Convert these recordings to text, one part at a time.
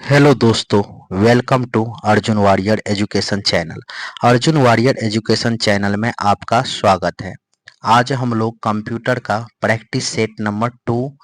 Hello दोस्तों, welcome to Arjun warrior education channel. Arjun warrior education channel में आपका स्वागत है। आज हम लोग कंप्यूटर का प्रैक्टिस सेट नंबर 2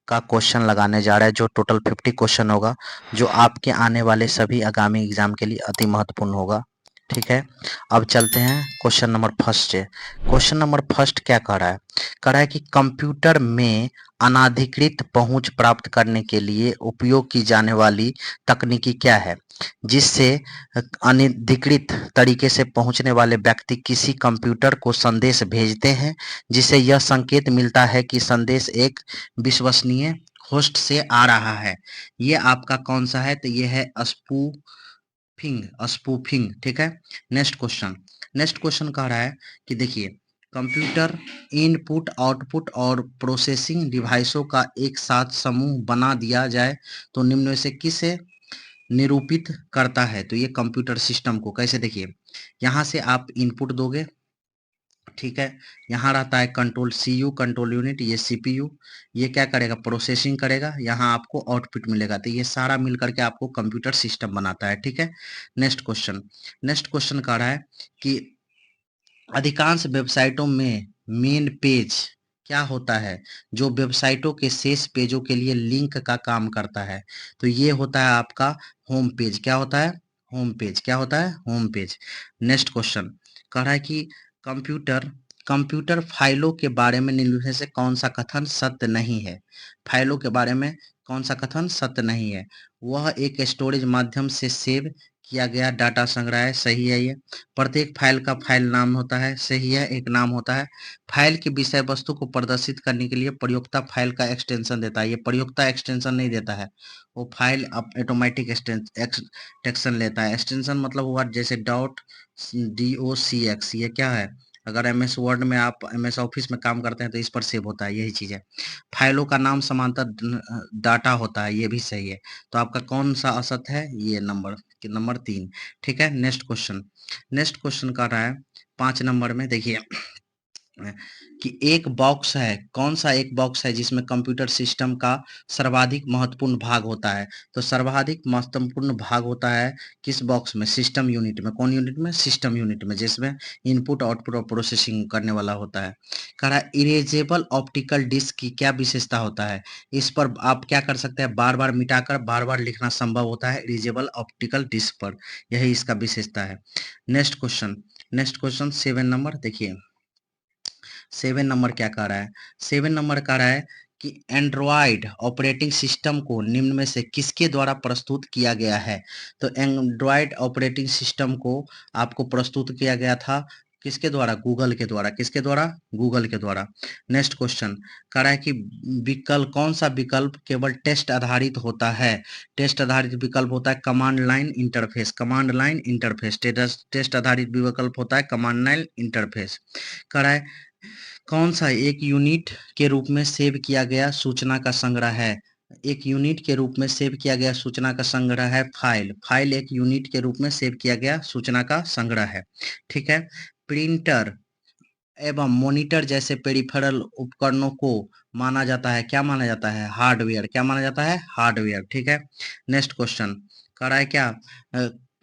का क्वेश्चन लगाने जा रहे हैं, जो टोटल 50 क्वेश्चन होगा, जो आपके आने वाले सभी आगामी एग्जाम के लिए अति महत्वपूर्ण होगा। ठीक है, अब चलते हैं क्वेश्चन नंबर फर्स्ट से। क्वेश्चन नंबर फर्स्ट क्या कह रहा है? कह रहा है कि कंप्यूटर में अनाधिकृत पहुंच प्राप्त करने के लिए उपयोग की जाने वाली तकनीकी क्या है, जिससे अनधिकृत तरीके से पहुंचने वाले व्यक्ति किसी कंप्यूटर को संदेश भेजते हैं, जिससे यह संकेत मिलता है कि संदेश एक विश्वसनीय होस्ट से आ रहा है। ये आपका कौन सा है? तो ये है स्पूफिंग। ठीक है। नेक्स्ट क्वेश्चन कह रहा है कि देखिए, कंप्यूटर इनपुट आउटपुट और प्रोसेसिंग डिवाइसों का एक साथ समूह बना दिया जाए तो निम्न में से किसे निरूपित करता है? तो ये कंप्यूटर सिस्टम को कैसे, देखिए यहाँ से आप इनपुट दोगे, ठीक है, यहाँ रहता है कंट्रोल सीयू कंट्रोल यूनिट, ये सीपीयू, ये क्या करेगा? प्रोसेसिंग करेगा, यहाँ आपको आउटपुट मिलेगा। तो ये सारा मिल करके आपको कंप्यूटर सिस्टम बनाता है। ठीक है। नेक्स्ट क्वेश्चन कह रहा है कि अधिकांश वेबसाइटों में मेन पेज क्या होता है, जो वेबसाइटों के शेष पेजों के लिए लिंक का काम करता है? तो ये होता है आपका होम पेज। क्या होता है? Home page. क्या होता है? Home page. नेक्स्ट क्वेश्चन कह रहा है कि कंप्यूटर कंप्यूटर फाइलों के बारे में निम्न में से कौन सा कथन सत्य नहीं है? फाइलों के बारे में कौन सा कथन सत्य नहीं है? वह एक स्टोरेज माध्यम से सेव किया गया डाटा संग्रह है। सही है ये। प्रत्येक फाइल का फाइल नाम होता है। सही है, एक नाम होता है। फाइल की विषय वस्तु को प्रदर्शित करने के लिए प्रयोक्ता फाइल का एक्सटेंशन देता है। ये प्रयोक्ता एक्सटेंशन नहीं देता है, वो फाइल ऑटोमेटिक एक्सटेंशन लेता है। एक्सटेंशन मतलब हुआ जैसे .docx, ये क्या है? अगर एम एस वर्ड में, आप एम एस ऑफिस में काम करते हैं तो इस पर सेव होता है, यही चीज़ है। फाइलों का नाम समांतर डाटा होता है, ये भी सही है। तो आपका कौन सा असत है? ये नंबर 3। ठीक है। नेक्स्ट क्वेश्चन कर रहा है 5 नंबर में, देखिए कि एक बॉक्स है, कौन सा एक बॉक्स है जिसमें कंप्यूटर सिस्टम का सर्वाधिक महत्वपूर्ण भाग होता है? तो सर्वाधिक महत्वपूर्ण भाग होता है किस बॉक्स में? सिस्टम यूनिट में। कौन यूनिट में? सिस्टम यूनिट में, जिसमें इनपुट आउटपुट और प्रोसेसिंग करने वाला होता है। कह रहा है इरेजेबल ऑप्टिकल डिस्क की क्या विशेषता होता है? इस पर आप क्या कर सकते हैं? बार बार मिटाकर बार बार लिखना संभव होता है इरेजेबल ऑप्टिकल डिस्क पर, यही इसका विशेषता है। नेक्स्ट क्वेश्चन 7 नंबर, देखिए 7 नंबर क्या कह रहा है? 7 नंबर कह रहा है कि एंड्रॉयड ऑपरेटिंग सिस्टम को निम्न में से किसके द्वारा प्रस्तुत किया गया है? तो एंड्रॉयड ऑपरेटिंग सिस्टम को आपको प्रस्तुत किया गया था किसके द्वारा? गूगल के द्वारा। किसके द्वारा? गूगल के द्वारा। नेक्स्ट क्वेश्चन कह रहा है कि विकल्प, कौन सा विकल्प केवल टेस्ट आधारित होता है? टेस्ट आधारित विकल्प होता है command line interface. Command line interface test आधारित विकल्प होता है कमांड लाइन इंटरफेस। कह रहा है कौन सा एक यूनिट के रूप में सेव किया गया सूचना का संग्रह है? एक यूनिट के रूप में सेव किया गया सूचना का संग्रह है फाइल। फाइल एक यूनिट के रूप में सेव किया गया सूचना का संग्रह है। ठीक है। प्रिंटर एवं मॉनिटर जैसे पेरिफेरल उपकरणों को माना जाता है, क्या माना जाता है? हार्डवेयर। क्या माना जाता है? हार्डवेयर। ठीक है। नेक्स्ट क्वेश्चन कह रहा है क्या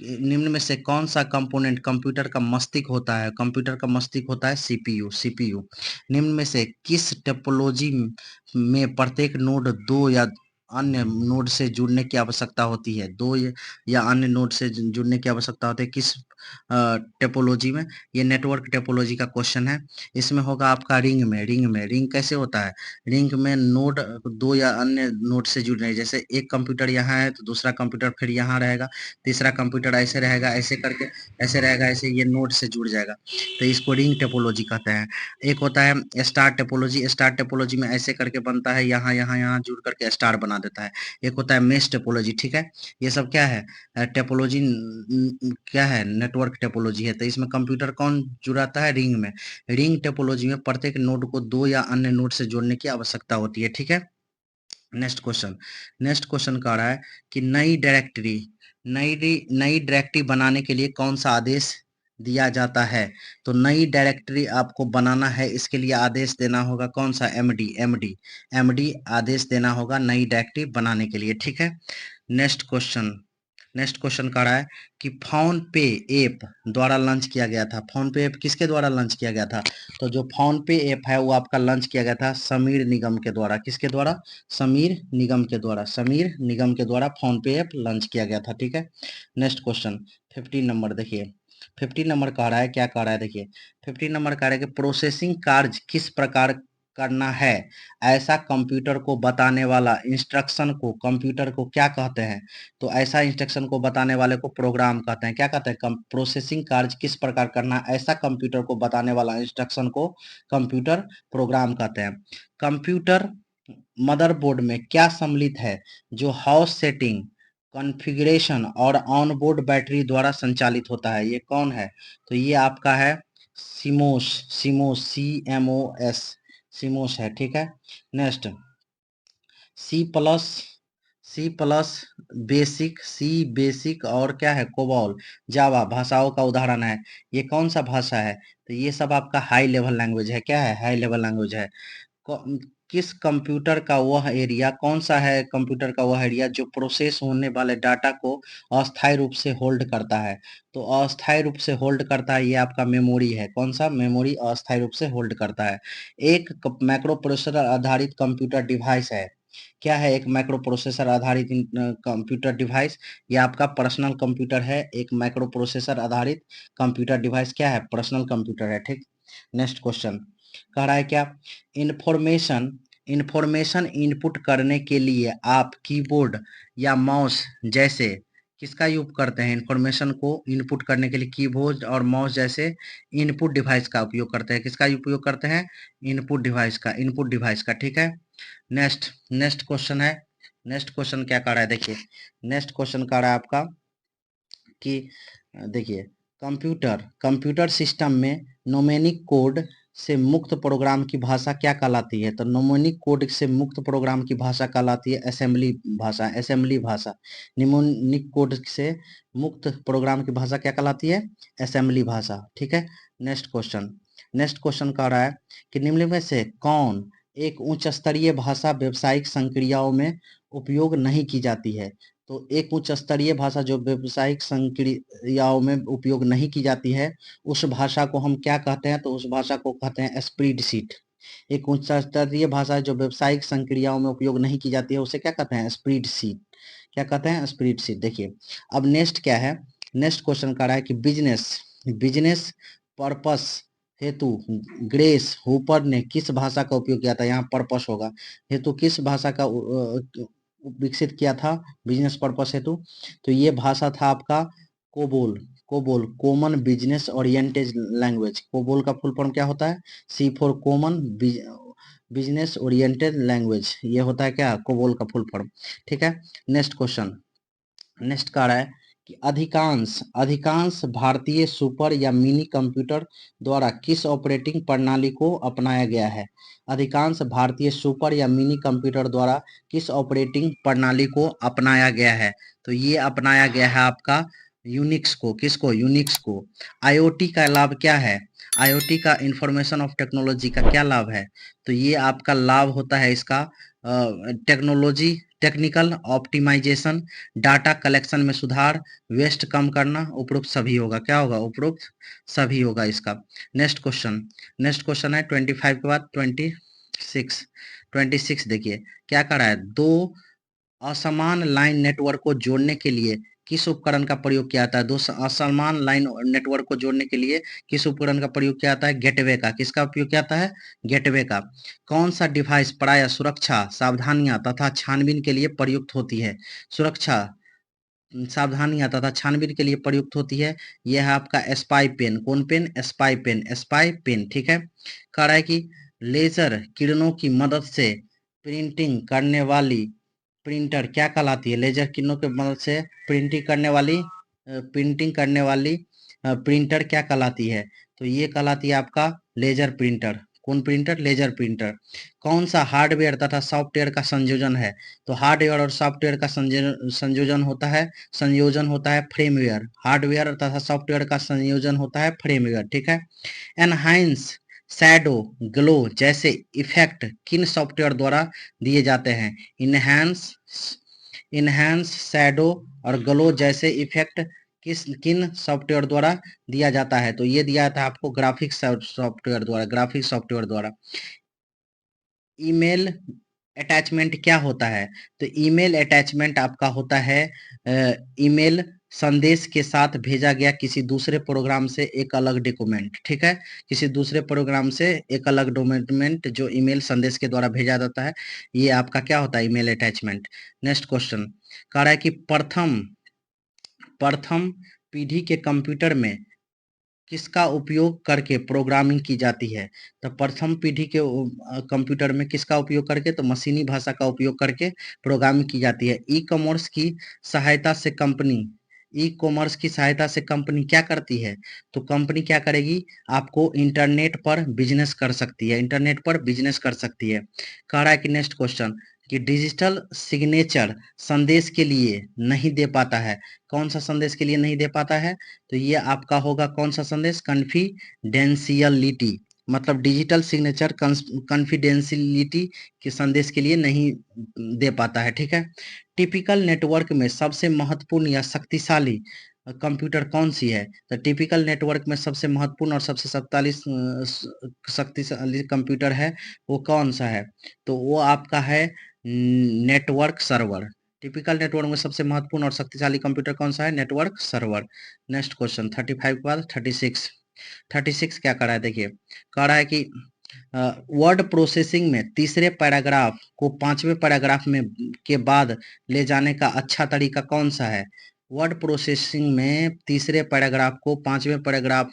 निम्न में से कौन सा कंपोनेंट कंप्यूटर का मस्तिष्क होता है? कंप्यूटर का मस्तिष्क होता है सीपीयू। निम्न में से किस टोपोलॉजी में प्रत्येक नोड दो या अन्य नोड से जुड़ने की आवश्यकता होती है? या अन्य नोड से जुड़ने की आवश्यकता होती है किस टोपोलॉजी में? ये नेटवर्क टोपोलॉजी का क्वेश्चन है। इसमें होगा आपका रिंग कैसे होता है? रिंग में नोड दो या अन्य नोड से जुड़ रहे, जैसे एक कंप्यूटर यहाँ है तो दूसरा कंप्यूटर फिर यहाँ रहेगा, तीसरा कंप्यूटर ऐसे रहेगा, ऐसे करके ऐसे रहेगा, ऐसे ये नोड से जुड़ जाएगा, तो इसको रिंग टोपोलॉजी कहते हैं। एक होता है स्टार टोपोलॉजी में ऐसे करके बनता है, यहाँ यहाँ यहाँ जुड़ करके स्टार बना देता है। एक होता है मेश टोपोलॉजी। ठीक है। ये सब क्या है? टोपोलॉजी क्या है? नेटवर्क टोपोलॉजी है। तो इसमें कंप्यूटर कौन जुड़ाता है? रिंग में। रिंग टोपोलॉजी में प्रत्येक नोड को दो या अन्य नोड से जोड़ने की आवश्यकता होती है। ठीक है। नेक्स्ट क्वेश्चन कह रहा है कि नई डायरेक्टरी बनाने के लिए कौन सा आदेश दिया जाता है। तो नई डायरेक्टरी आपको बनाना है, इसके लिए आदेश देना होगा कौन सा? एमडी। एमडी एमडी आदेश देना होगा नई डायरेक्टरी बनाने के लिए, ठीक है। नेक्स्ट क्वेश्चन कह रहा है कि फोन पे ऐप द्वारा लॉन्च किया गया था। फोन पे ऐप किसके द्वारा लॉन्च किया गया था? तो जो फोन पे ऐप है वो आपका लॉन्च किया गया था समीर निगम के द्वारा। किसके द्वारा? समीर निगम के द्वारा। समीर निगम के द्वारा फोन पे ऐप लॉन्च किया गया था, ठीक है। नेक्स्ट क्वेश्चन 15 नंबर देखिए। 15 नंबर कह रहा है, क्या कह रहा है देखिए। 15 नंबर कह रहा है कि प्रोसेसिंग कार्य किस प्रकार करना है, ऐसा कंप्यूटर को बताने वाला इंस्ट्रक्शन को कंप्यूटर को क्या कहते हैं? तो ऐसा इंस्ट्रक्शन को बताने वाले को प्रोग्राम कहते हैं। क्या कहते हैं? प्रोसेसिंग कार्य किस प्रकार करना, ऐसा कंप्यूटर को बताने वाला इंस्ट्रक्शन को कंप्यूटर प्रोग्राम कहते हैं। कंप्यूटर मदरबोर्ड में क्या सम्मिलित है जो हाउस सेटिंग, कॉन्फ़िगरेशन और ऑनबोर्ड बैटरी द्वारा संचालित होता है? ये कौन है? तो ये आपका है सीमोस। सीमोस CMOS सीमोस है, ठीक है। Next C plus C plus basic, C basic और क्या है? कोबॉल जावा भाषाओं का उदाहरण है। ये कौन सा भाषा है? तो ये सब आपका हाई लेवल लैंग्वेज है। क्या है? हाई लेवल लैंग्वेज है। किस कंप्यूटर का वह एरिया, कौन सा है कंप्यूटर का वह एरिया जो प्रोसेस होने वाले डाटा को अस्थायी रूप से होल्ड करता है? तो अस्थायी रूप से होल्ड करता है, ये आपका मेमोरी है। कौन सा? मेमोरी अस्थायी रूप से होल्ड करता है। एक माइक्रो प्रोसेसर आधारित कंप्यूटर डिवाइस है। क्या है? एक माइक्रो प्रोसेसर आधारित कंप्यूटर डिवाइस। ये आपका पर्सनल कंप्यूटर है। एक माइक्रो प्रोसेसर आधारित कंप्यूटर डिवाइस क्या है? पर्सनल कंप्यूटर है, ठीक। नेक्स्ट क्वेश्चन कह रहा है क्या? इंफॉर्मेशन इंफॉर्मेशन इनपुट करने के लिए आप कीबोर्ड या माउस जैसे किसका यूज करते हैं? इंफॉर्मेशन को इनपुट करने के लिए कीबोर्ड और माउस जैसे इनपुट डिवाइस का उपयोग करते हैं। किसका उपयोग करते हैं? इनपुट डिवाइस का, ठीक है। नेक्स्ट क्वेश्चन है। नेक्स्ट क्वेश्चन क्या कह रहा है देखिए। नेक्स्ट क्वेश्चन कह रहा है आपका कि देखिए कंप्यूटर कंप्यूटर सिस्टम में नोमेनिक कोड से मुक्त प्रोग्राम की भाषा क्या कहलाती है? तो नोमेनिक कोड से मुक्त प्रोग्राम की भाषा कहलाती है असेंबली भाषा। असेंबली भाषा निमोनिक कोड से मुक्त प्रोग्राम की भाषा क्या कहलाती है? असेंबली भाषा, ठीक है। नेक्स्ट क्वेश्चन कह रहा है कि निम्न में से कौन एक उच्च स्तरीय भाषा व्यावसायिक संक्रियाओं में उपयोग नहीं की जाती है? तो एक उच्च स्तरीय भाषा जो व्यावसायिक संक्रियाओं में उपयोग नहीं की जाती है, उस भाषा को हम क्या कहते हैं? तो उस भाषा को कहते हैं स्प्रेडशीट। एक उच्च स्तरीय भाषा जो व्यावसायिक संक्रियाओं में उपयोग नहीं की जाती है, उसे क्या कहते हैं? स्प्रेडशीट। क्या कहते हैं? स्प्रेडशीट। देखिए अब नेक्स्ट क्या है। नेक्स्ट क्वेश्चन कह रहा है कि बिजनेस बिजनेस पर्पस हेतु ग्रेस हूपर ने किस भाषा का उपयोग किया था? यहाँ पर्पस होगा। हेतु किस भाषा का विकसित किया था बिजनेस पर्पस हेतु? तो ये भाषा था आपका COBOL. COBOL common business oriented language. COBOL का फुल फॉर्म क्या होता है? C for common business oriented language. ये होता है क्या? कोबोल का फुल फॉर्म, ठीक है। नेक्स्ट क्वेश्चन नेक्स्ट कह रहा है कि अधिकांश अधिकांश भारतीय सुपर या मिनी कंप्यूटर द्वारा किस ऑपरेटिंग प्रणाली को अपनाया गया है? अधिकांश भारतीय सुपर या मिनी कंप्यूटर द्वारा किस ऑपरेटिंग प्रणाली को अपनाया गया है? तो ये अपनाया गया है आपका यूनिक्स को। किसको? यूनिक्स को। आईओटी का लाभ क्या है? आईओटी का इंफॉर्मेशन ऑफ टेक्नोलॉजी का क्या लाभ है? तो ये आपका लाभ होता है इसका technology technical optimization, data collection में सुधार, वेस्ट कम करना, उपरोक्त सभी होगा। क्या होगा? उपरोक्त सभी होगा इसका। नेक्स्ट क्वेश्चन है 25 के बाद 26। 26 देखिए क्या कर रहा है। दो असमान लाइन नेटवर्क को जोड़ने के लिए किस उपकरण का प्रयोग किया जाता है? दो असमान लाइन नेटवर्क को जोड़ने के लिए किस उपकरण का प्रयोग किया जाता है? गेटवे का। किसका उपयोग किया जाता है? गेटवे का। कौन सा डिवाइस प्रायः सुरक्षा सावधानियां तथा छानबीन के लिए प्रयुक्त होती है? सुरक्षा सावधानियां तथा छानबीन के लिए प्रयुक्त होती है। यह है आपका स्पाई पेन। कौन pen? Spy pen. Spy pen, ठीक है। कह रहा है कि लेजर किरणों की मदद से प्रिंटिंग करने वाली प्रिंटर क्या कहलाती है? लेजर किरणों की मदद से प्रिंटिंग करने वाली प्रिंटर क्या कहलाती है? तो ये कहलाती है आपका लेजर प्रिंटर। कौन प्रिंटर? Laser printer. कौन सा हार्डवेयर तथा सॉफ्टवेयर का संयोजन है? तो हार्डवेयर और सॉफ्टवेयर का संयोजन होता है फ्रेमवेयर। हार्डवेयर तथा सॉफ्टवेयर का संयोजन होता है फ्रेमवेयर, ठीक है। एनहांस, शैडो, ग्लो जैसे इफेक्ट किन सॉफ्टवेयर द्वारा दिए जाते हैं? इनहैंस, शैडो और ग्लो जैसे इफेक्ट किन सॉफ्टवेयर द्वारा दिया जाता है? तो ये दिया जाता है आपको ग्राफिक्स सॉफ्टवेयर द्वारा। ईमेल अटैचमेंट क्या होता है? तो ईमेल अटैचमेंट आपका होता है ईमेल संदेश के साथ भेजा गया किसी दूसरे प्रोग्राम से एक अलग डॉक्यूमेंट, ठीक है। किसी दूसरे प्रोग्राम से एक अलग डॉक्यूमेंट जो ईमेल संदेश के द्वारा भेजा जाता है, ये आपका क्या होता है? Email attachment. नेक्स्ट क्वेश्चन कह रहा है कि प्रथम प्रथम पीढ़ी के कंप्यूटर में किसका उपयोग करके प्रोग्रामिंग की जाती है? तो प्रथम पीढ़ी के कंप्यूटर में किसका उपयोग करके? तो मशीनी भाषा का उपयोग करके प्रोग्रामिंग की जाती है। ई कॉमर्स की सहायता से कंपनी क्या करती है? तो कंपनी क्या करेगी? आपको इंटरनेट पर बिजनेस कर सकती है, इंटरनेट पर बिजनेस कर सकती है। कह रहा है कि नेक्स्ट क्वेश्चन कि डिजिटल सिग्नेचर संदेश के लिए नहीं दे पाता है। कौन सा संदेश के लिए नहीं दे पाता है? तो ये आपका होगा कौन सा संदेश? कॉन्फिडेंशियलिटी, मतलब डिजिटल सिग्नेचर कॉन्फिडेंशियलिटी के संदेश के लिए नहीं दे पाता है, ठीक है। टिपिकल नेटवर्क में सबसे महत्वपूर्ण या शक्तिशाली कंप्यूटर कौन सी है? तो टिपिकल नेटवर्क में सबसे महत्वपूर्ण और सबसे शक्तिशाली कंप्यूटर है वो कौन सा है? तो वो आपका है नेटवर्क सर्वर। टिपिकल नेटवर्क में सबसे महत्वपूर्ण और शक्तिशाली कंप्यूटर कौन सा है? Network server. नेक्स्ट क्वेश्चन 35 के बाद 36 क्या कर रहा है? देखिए कह रहा है कि वर्ड प्रोसेसिंग में तीसरे पैराग्राफ को पांचवें पैराग्राफ में के बाद ले जाने का अच्छा तरीका कौन सा है? वर्ड प्रोसेसिंग में तीसरे पैराग्राफ को पांचवें पैराग्राफ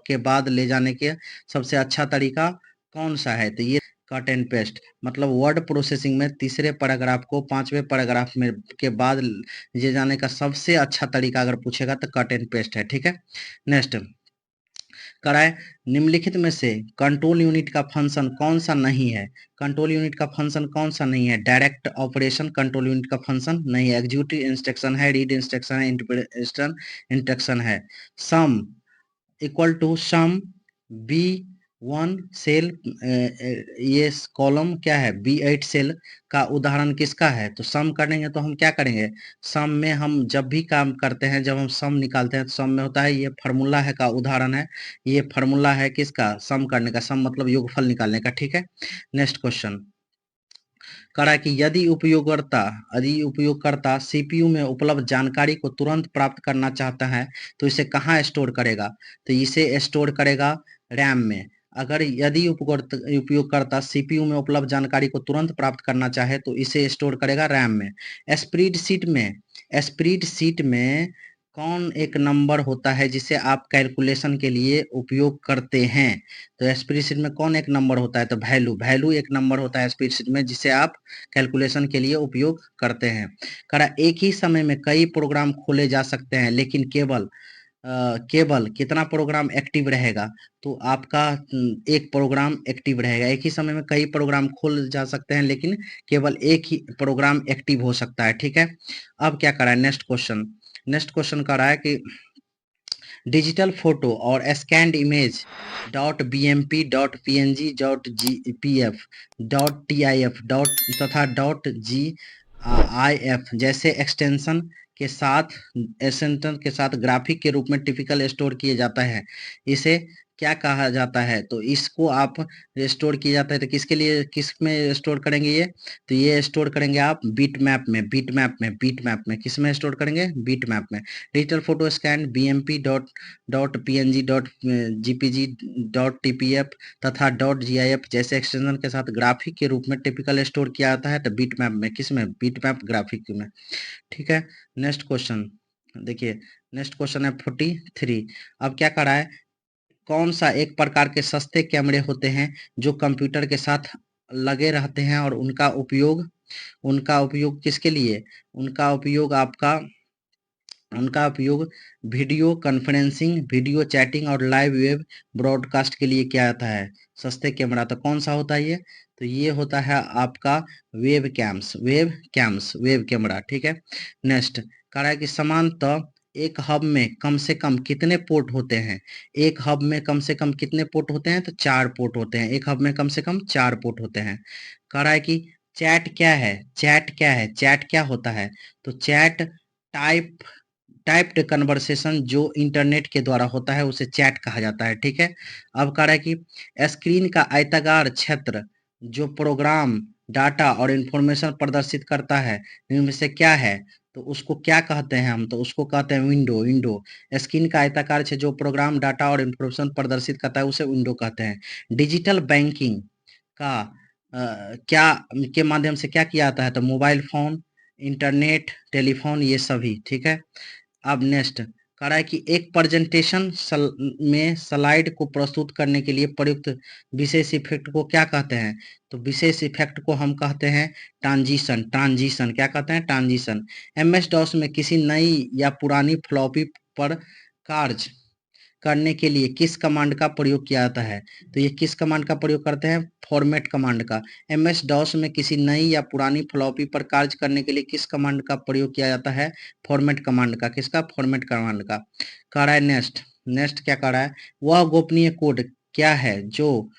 के बाद ले जाने के सबसे अच्छा तरीका कौन सा है? तो ये कट एंड पेस्ट, मतलब वर्ड प्रोसेसिंग में तीसरे पैराग्राफ को पांचवें पैराग्राफ में के बाद ले जाने का सबसे अच्छा तरीका अगर पूछेगा तो कट एंड पेस्ट है, ठीक है। नेक्स्ट कराए निम्नलिखित में से कंट्रोल यूनिट का फंक्शन कौन सा नहीं है? कंट्रोल यूनिट का फंक्शन कौन सा नहीं है? डायरेक्ट ऑपरेशन कंट्रोल यूनिट का फंक्शन नहीं है। एग्जीक्यूटिव इंस्ट्रक्शन है, रीड इंस्ट्रक्शन है, इंटरप्रेशन इंस्ट्रक्शन है। Sum equal to sum B 1 cell, ये कॉलम क्या है? B8 सेल का उदाहरण किसका है? तो सम करेंगे तो हम क्या करेंगे? सम में हम जब भी काम करते हैं, जब हम सम निकालते हैं तो सम में होता है, ये फार्मूला है का उदाहरण है। ये फार्मूला है किसका? सम करने का। सम मतलब योगफल निकालने का, ठीक है। नेक्स्ट क्वेश्चन करा कि यदि उपयोगकर्ता सीपीयू में उपलब्ध जानकारी को तुरंत प्राप्त करना चाहता है तो इसे कहाँ स्टोर करेगा? तो इसे स्टोर करेगा रैम में। अगर यदि उपयोगकर्ता सीपीयू में उपलब्ध जानकारी को तुरंत प्राप्त करना चाहे तो इसे स्टोर करेगा रैम में। स्प्रेडशीट में कौन एक नंबर होता है जिसे आप कैलकुलेशन के लिए उपयोग करते हैं? तो स्प्रेडशीट में कौन एक नंबर होता है? तो वैल्यू एक नंबर होता है स्प्रेडशीट में जिसे आप कैलकुलेशन के लिए उपयोग करते हैं। करा एक ही समय में कई प्रोग्राम खोले जा सकते हैं लेकिन केवल कितना प्रोग्राम एक्टिव रहेगा? तो आपका एक प्रोग्राम एक्टिव रहेगा। एक ही समय में कई प्रोग्राम खोल जा सकते हैं लेकिन केवल एक ही प्रोग्राम एक्टिव हो सकता है, ठीक है। अब क्या करा है? नेक्स्ट क्वेश्चन कह रहा है कि डिजिटल फोटो और scanned image .bmp .png .pf .tif तथा .gif जैसे एक्सटेंशन के साथ ग्राफिक के रूप में टिपिकल स्टोर किए जाता है। इसे क्या कहा जाता है? तो इसको आप स्टोर किया जाता है तो किसके लिए, किस में स्टोर करेंगे ये? तो ये स्टोर करेंगे आप बिटमैप में। किस में स्टोर करेंगे? बिटमैप में। Digital photo scan .png .gpg .tpf तथा .gif जैसे एक्सटेंशन के साथ ग्राफिक के रूप में टिपिकल स्टोर किया जाता है तो बिटमैप में। किस में? बिटमैप ग्राफिक में, ठीक है। नेक्स्ट क्वेश्चन देखिए, नेक्स्ट क्वेश्चन है 43। अब क्या करा है? कौन सा एक प्रकार के सस्ते कैमरे होते हैं जो कंप्यूटर के साथ लगे रहते हैं और उनका उपयोग किसके लिए? उनका उपयोग आपका उनका उपयोग वीडियो कॉन्फ्रेंसिंग, वीडियो चैटिंग और लाइव वेब ब्रॉडकास्ट के लिए किया जाता है। सस्ते कैमरा तो कौन सा होता है ये? तो ये होता है आपका वेब कैमरा, ठीक है। नेक्स्ट कह रहा है कि सामान्यतः एक हब में कम से कम कितने पोर्ट होते हैं? एक हब में कम से कम कितने पोर्ट होते हैं? तो 4 पोर्ट होते हैं। एक हब में कम से कम 4 पोर्ट होते हैं। कह रहा है कि चैट क्या है? चैट क्या है? चैट क्या होता है? तो चैट टाइप टाइप्ड कन्वर्सेशन जो इंटरनेट के द्वारा होता है उसे चैट कहा जाता है, ठीक है। अब कह रहा है कि स्क्रीन का आयताकार क्षेत्र जो प्रोग्राम डाटा और इंफॉर्मेशन प्रदर्शित करता है इनमें से क्या है? तो उसको क्या कहते हैं हम? तो उसको कहते हैं विंडो। स्क्रीन का आयताकार क्षेत्र जो प्रोग्राम डाटा और इंफॉर्मेशन प्रदर्शित करता है उसे विंडो कहते हैं। डिजिटल बैंकिंग का क्या के माध्यम से क्या किया जाता है? तो मोबाइल फोन, इंटरनेट, टेलीफोन ये सभी, ठीक है। अब नेक्स्ट कह रहा है कि एक प्रेजेंटेशन में स्लाइड को प्रस्तुत करने के लिए प्रयुक्त विशेष इफेक्ट को क्या कहते हैं? तो विशेष इफेक्ट को हम कहते हैं ट्रांजिशन। क्या कहते हैं? ट्रांजिशन। एमएस डॉस में किसी नई या पुरानी फ्लॉपी पर कार्य करने के लिए किस कमांड का प्रयोग किया जाता है? तो ये किस कमांड का प्रयोग करते हैं? फॉर्मेट कमांड का। एमएस डॉस में किसी नई या पुरानी फ्लॉपी पर कार्य करने के लिए किस कमांड का प्रयोग किया जाता है? फॉर्मेट कमांड का। किसका? फॉर्मेट कमांड का। कह रहा है नेक्स्ट क्या कह रहा है? वह गोपनीय कोड क्या है जो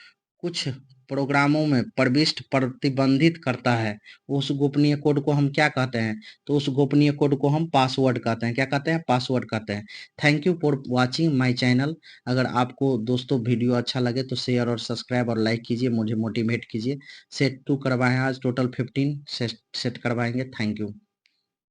कुछ प्रोग्रामों में प्रविष्ट प्रतिबंधित करता है? उस गोपनीय कोड को हम क्या कहते हैं? तो उस गोपनीय कोड को हम पासवर्ड कहते हैं। क्या कहते हैं? पासवर्ड कहते हैं। Thank you for watching my channel. अगर आपको दोस्तों वीडियो अच्छा लगे तो शेयर और सब्सक्राइब और लाइक कीजिए, मुझे मोटिवेट कीजिए। सेट 2 करवाएं, आज टोटल 15 सेट करवाएंगे। Thank you.